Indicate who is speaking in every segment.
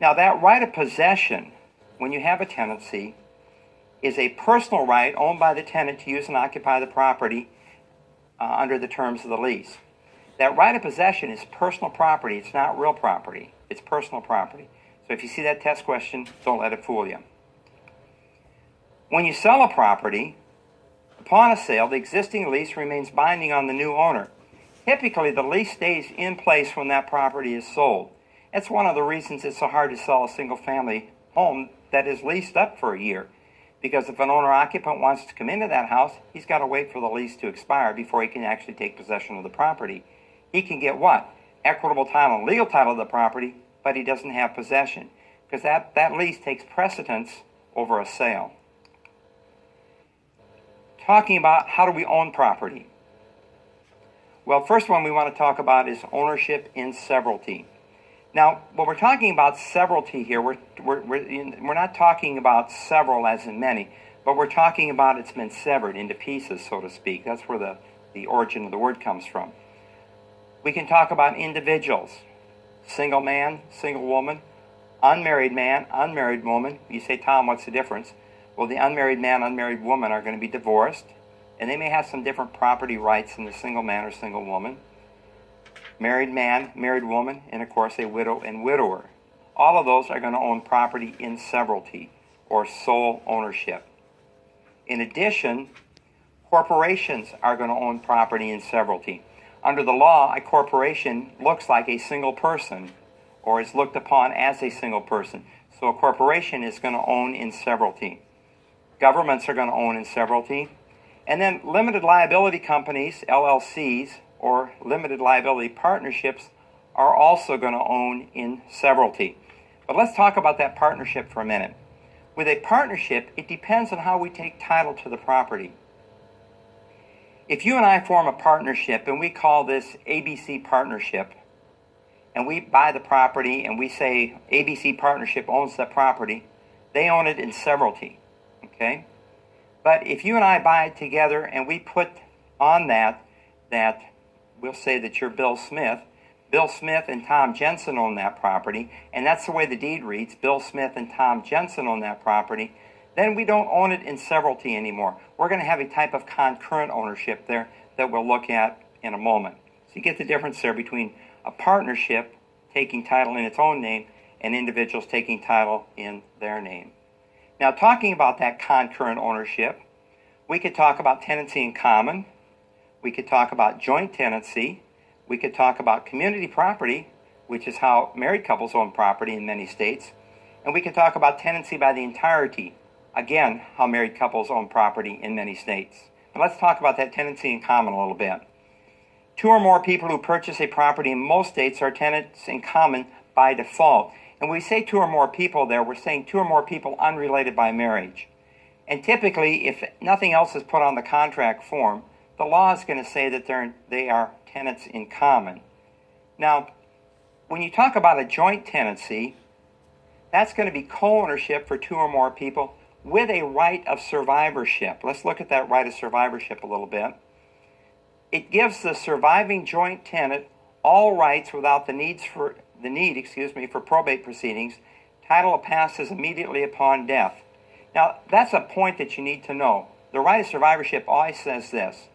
Speaker 1: Now, that right of possession, when you have a tenancy, is a personal right owned by the tenant to use and occupy the property under the terms of the lease. That right of possession is personal property. It's not real property. It's personal property. So if you see that test question, don't let it fool you. When you sell a property, upon a sale, the existing lease remains binding on the new owner. Typically, the lease stays in place when that property is sold. That's one of the reasons it's so hard to sell a single-family home that is leased up for a year. Because if an owner-occupant wants to come into that house, he's got to wait for the lease to expire before he can actually take possession of the property. He can get what? Equitable title and legal title of the property, but he doesn't have possession. Because that lease takes precedence over a sale. Talking about how do we own property? Well, first one we want to talk about is ownership in severalty. Now, when we're talking about severalty here, we're not talking about several as in many, but we're talking about it's been severed into pieces, so to speak. That's where the origin of the word comes from. We can talk about individuals, single man, single woman, unmarried man, unmarried woman. You say, Tom, what's the difference? Well, the unmarried man, unmarried woman are going to be divorced, and they may have some different property rights than the single man or single woman. Married man, married woman, and of course a widow and widower. All of those are going to own property in severalty, or sole ownership. In addition, corporations are going to own property in severalty. Under the law, a corporation looks like a single person, or is looked upon as a single person. So a corporation is going to own in severalty. Governments are going to own in severalty. And then limited liability companies, LLCs, or limited liability partnerships are also going to own in severalty. But let's talk about that partnership for a minute. With a partnership, it depends on how we take title to the property. If you and I form a partnership, and we call this ABC Partnership, and we buy the property and we say ABC Partnership owns the property, they own it in severalty, okay? But if you and I buy it together and we put on that we'll say that you're Bill Smith and Tom Jensen own that property, and that's the way the deed reads, Bill Smith and Tom Jensen own that property, then we don't own it in severalty anymore. We're going to have a type of concurrent ownership there that we'll look at in a moment. So you get the difference there between a partnership taking title in its own name and individuals taking title in their name. Now, talking about that concurrent ownership, we could talk about tenancy in common. We could talk about joint tenancy. We could talk about community property, which is how married couples own property in many states. And we could talk about tenancy by the entirety, again, how married couples own property in many states. But let's talk about that tenancy in common a little bit. Two or more people who purchase a property in most states are tenants in common by default. And when we say two or more people there, we're saying two or more people unrelated by marriage. And typically, if nothing else is put on the contract form, the law is going to say that they are tenants in common. Now, when you talk about a joint tenancy, that's going to be co-ownership for two or more people with a right of survivorship. Let's look at that right of survivorship a little bit. It gives the surviving joint tenant all rights without the need for probate proceedings. Title passes immediately upon death. Now, that's a point that you need to know. The right of survivorship always says this,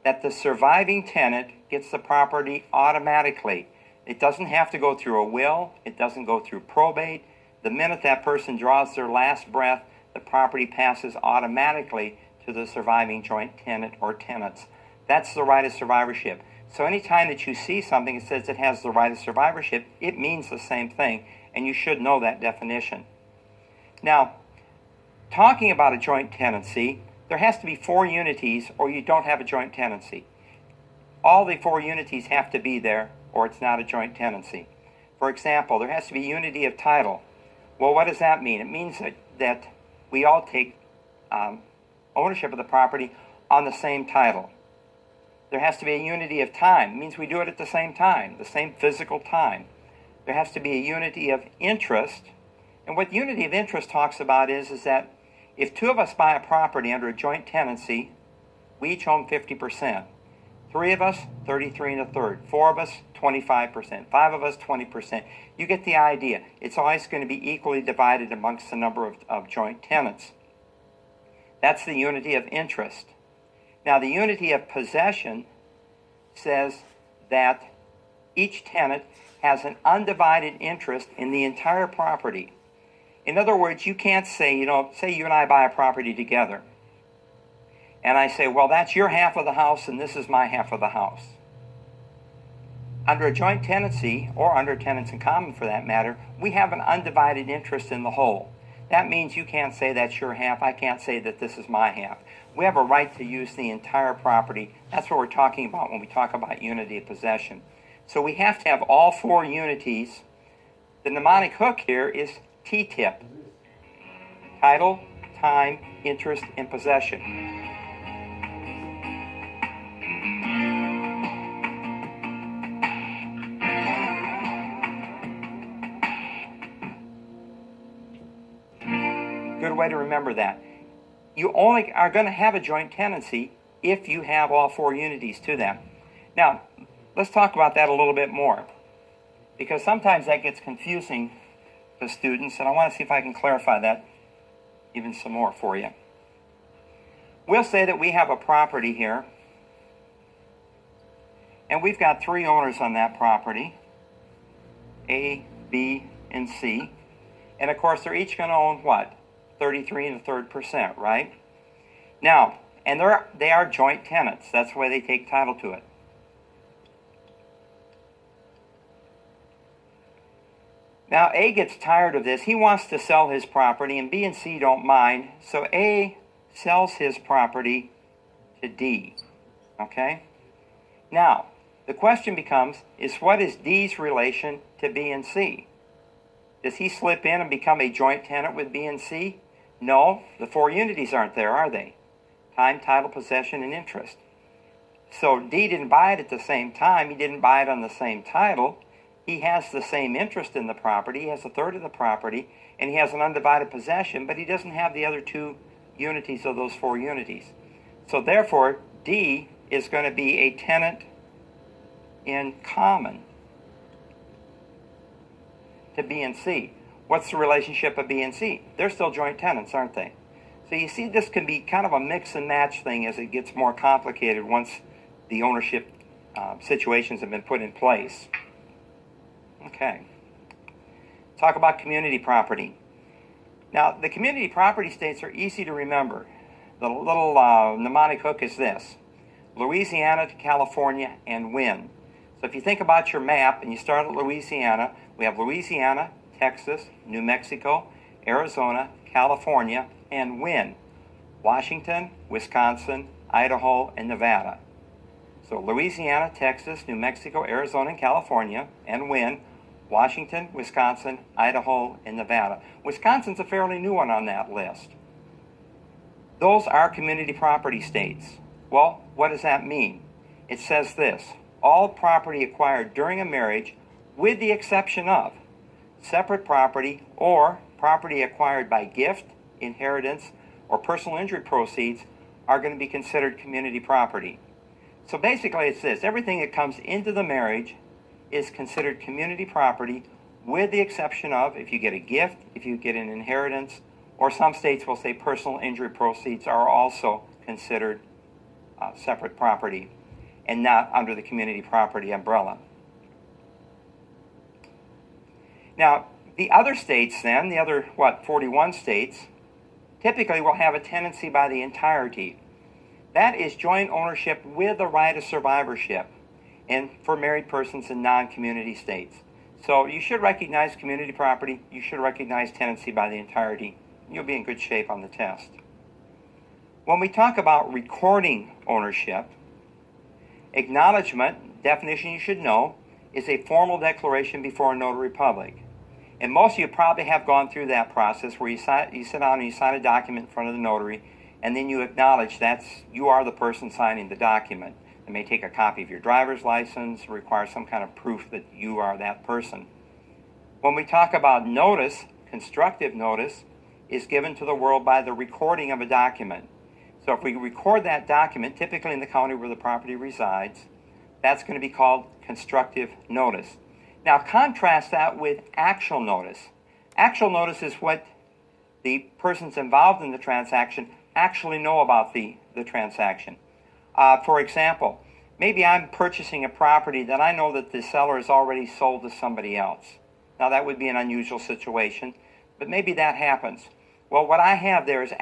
Speaker 1: that the surviving tenant gets the property automatically. It doesn't have to go through a will. It doesn't go through probate. The minute that person draws their last breath, the property passes automatically to the surviving joint tenant or tenants. That's the right of survivorship. So anytime that you see something that says it has the right of survivorship, it means the same thing, and you should know that definition. Now, talking about a joint tenancy, there has to be 4 unities or you don't have a joint tenancy. All the 4 unities have to be there or it's not a joint tenancy. For example, there has to be unity of title. Well, what does that mean? It means that we all take ownership of the property on the same title. There has to be a unity of time. It means we do it at the same time, the same physical time. There has to be a unity of interest. And what unity of interest talks about is that if 2 of us buy a property under a joint tenancy, we each own 50%. 3 of us, 33 1/3. 4 of us, 25%. 5 of us, 20%. You get the idea. It's always going to be equally divided amongst the number of joint tenants. That's the unity of interest. Now, the unity of possession says that each tenant has an undivided interest in the entire property. In other words, you can't say, say you and I buy a property together. And I say, well, that's your half of the house and this is my half of the house. Under a joint tenancy, or under tenants in common for that matter, we have an undivided interest in the whole. That means you can't say that's your half, I can't say that this is my half. We have a right to use the entire property. That's what we're talking about when we talk about unity of possession. So we have to have all 4 unities. The mnemonic hook here is TTIP. Title, time, interest, and possession. Good way to remember that. You only are going to have a joint tenancy if you have all 4 unities to them. Now, let's talk about that a little bit more, because sometimes that gets confusing to students, and I want to see if I can clarify that even some more for you. We'll say that we have a property here, and we've got 3 owners on that property, A, B, and C. And of course, they're each going to own what? 33 1/3%, right? Now, and they are joint tenants. That's the way they take title to it. Now, A gets tired of this. He wants to sell his property, and B and C don't mind. So A sells his property to D. Okay? Now, the question becomes, what is D's relation to B and C? Does he slip in and become a joint tenant with B and C? No, the 4 unities aren't there, are they? Time, title, possession, and interest. So D didn't buy it at the same time. He didn't buy it on the same title. He has the same interest in the property. He has 1/3 of the property, and he has an undivided possession, but he doesn't have the other 2 unities of those 4 unities. So therefore, D is going to be a tenant in common to B and C. What's the relationship of B and C? They're still joint tenants, aren't they? So you see, this can be kind of a mix and match thing as it gets more complicated once the ownership situations have been put in place. Okay. Talk about community property. Now, the community property states are easy to remember. The little mnemonic hook is this: Louisiana to California and when. So if you think about your map and you start at Louisiana, we have Louisiana, Texas, New Mexico, Arizona, California, and when? Washington, Wisconsin, Idaho, and Nevada. So Louisiana, Texas, New Mexico, Arizona, and California, and when? Washington, Wisconsin, Idaho, and Nevada. Wisconsin's a fairly new one on that list. Those are community property states. Well, what does that mean? It says this: all property acquired during a marriage, with the exception of separate property or property acquired by gift, inheritance, or personal injury proceeds, are going to be considered community property. So basically it's this: everything that comes into the marriage is considered community property, with the exception of if you get a gift, if you get an inheritance, or some states will say personal injury proceeds are also considered separate property and not under the community property umbrella. Now, the other states then, the other, 41 states, typically will have a tenancy by the entirety. That is joint ownership with the right of survivorship, and for married persons in non-community states. So you should recognize community property, you should recognize tenancy by the entirety. You'll be in good shape on the test. When we talk about recording ownership, acknowledgement, definition you should know, is a formal declaration before a notary public. And most of you probably have gone through that process where you sit down and you sign a document in front of the notary, and then you acknowledge that you are the person signing the document. It may take a copy of your driver's license, require some kind of proof that you are that person. When we talk about notice, constructive notice is given to the world by the recording of a document. So if we record that document, typically in the county where the property resides, that's going to be called constructive notice. Now contrast that with actual notice. Actual notice is what the persons involved in the transaction actually know about the transaction. For example, maybe I'm purchasing a property that I know that the seller has already sold to somebody else. Now that would be an unusual situation, but maybe that happens. Well, what I have there is